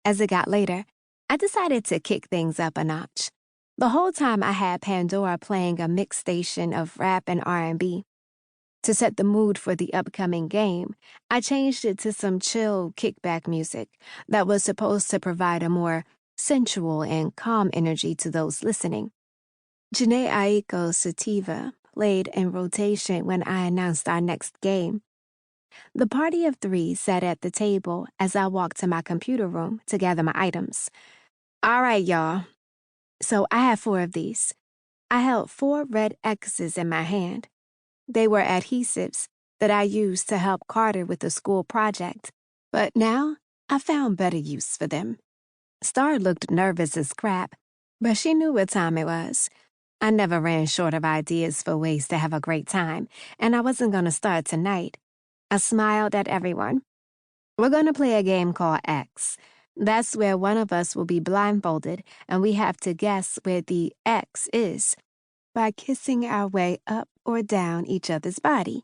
As it got later, I decided to kick things up a notch. The whole time I had Pandora playing a mixed station of rap and R&B. To set the mood for the upcoming game, I changed it to some chill kickback music that was supposed to provide a more sensual and calm energy to those listening. Janae Aiko's sativa played in rotation when I announced our next game. The party of three sat at the table as I walked to my computer room to gather my items. All right, y'all. So I had 4 of these. I held 4 red X's in my hand. They were adhesives that I used to help Carter with the school project, but now I found better use for them. Star looked nervous as crap, but she knew what time it was. I never ran short of ideas for ways to have a great time, and I wasn't going to start tonight. I smiled at everyone. We're going to play a game called X. That's where one of us will be blindfolded, and we have to guess where the X is by kissing our way up or down each other's body.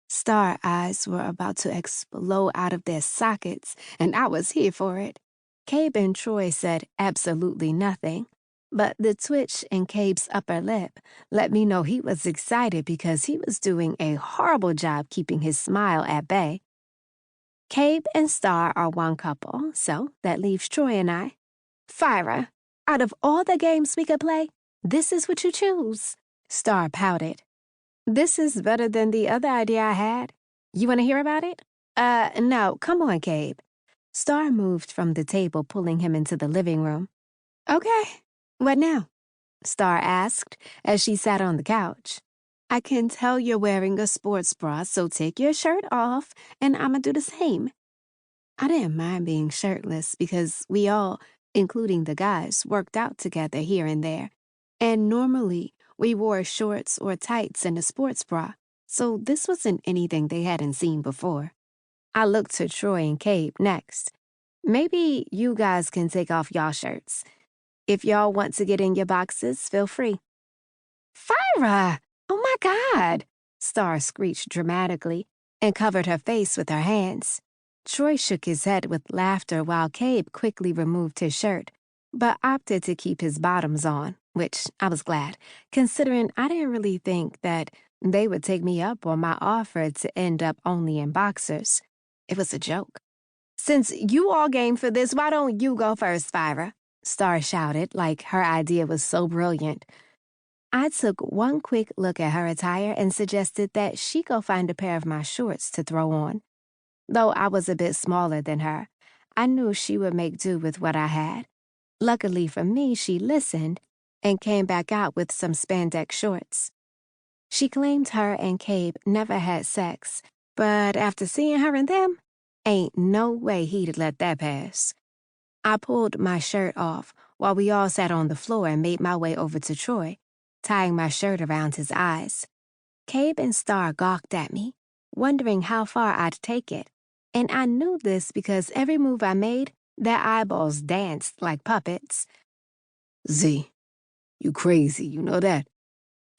Star eyes were about to explode out of their sockets, and I was here for it. Cabe and Troy said absolutely nothing, but the twitch in Cabe's upper lip let me know he was excited because he was doing a horrible job keeping his smile at bay. Cabe and Star are one couple, so that leaves Troy and I. Fyra, out of all the games we could play, this is what you choose. Star pouted. This is better than the other idea I had. You want to hear about it? No, come on, Cabe. Star moved from the table, pulling him into the living room. Okay, what now? Star asked as she sat on the couch. I can tell you're wearing a sports bra, so take your shirt off, and I'ma do the same. I didn't mind being shirtless because we all, including the guys, worked out together here and there. And normally, we wore shorts or tights and a sports bra, so this wasn't anything they hadn't seen before. I looked to Troy and Cabe next. Maybe you guys can take off y'all shirts. If y'all want to get in your boxes, feel free. Fyra! Oh my God! Star screeched dramatically and covered her face with her hands. Troy shook his head with laughter while Cabe quickly removed his shirt, but opted to keep his bottoms on, which I was glad, considering I didn't really think that they would take me up on my offer to end up only in boxers. It was a joke. Since you all game for this, why don't you go first, Fyra? Star shouted like her idea was so brilliant. I took one quick look at her attire and suggested that she go find a pair of my shorts to throw on. Though I was a bit smaller than her, I knew she would make do with what I had. Luckily for me, she listened and came back out with some spandex shorts. She claimed her and Cabe never had sex, but after seeing her and them, ain't no way he'd let that pass. I pulled my shirt off while we all sat on the floor and made my way over to Troy, tying my shirt around his eyes. Cabe and Star gawked at me, wondering how far I'd take it, and I knew this because every move I made, their eyeballs danced like puppets. Z, you crazy, you know that?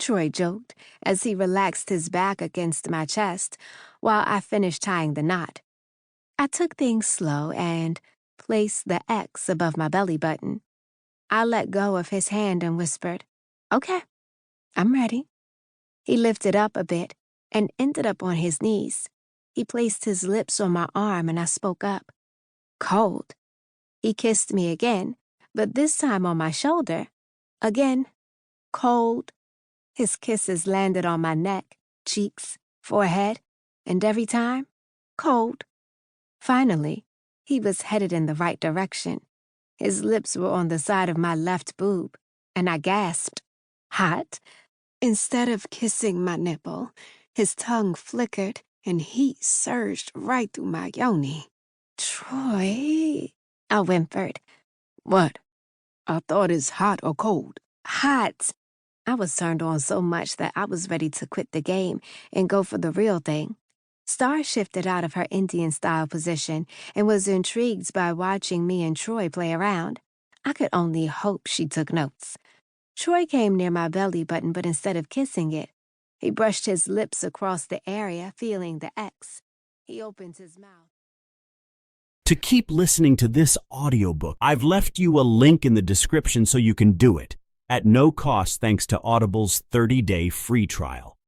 Troy joked as he relaxed his back against my chest while I finished tying the knot. I took things slow and placed the X above my belly button. I let go of his hand and whispered, Okay, I'm ready. He lifted up a bit and ended up on his knees. He placed his lips on my arm and I spoke up. Cold. He kissed me again, but this time on my shoulder. Again, cold. His kisses landed on my neck, cheeks, forehead, and every time, cold. Finally, he was headed in the right direction. His lips were on the side of my left boob, and I gasped. Hot? Instead of kissing my nipple, his tongue flickered and heat surged right through my yoni. Troy, I whimpered. What? I thought it's hot or cold. Hot. I was turned on so much that I was ready to quit the game and go for the real thing. Star shifted out of her Indian-style position and was intrigued by watching me and Troy play around. I could only hope she took notes. Troy came near my belly button, but instead of kissing it, he brushed his lips across the area, feeling the X. He opened his mouth. to keep listening to this audiobook. I've left you a link in the description so you can do it, at no cost thanks to Audible's 30-day free trial.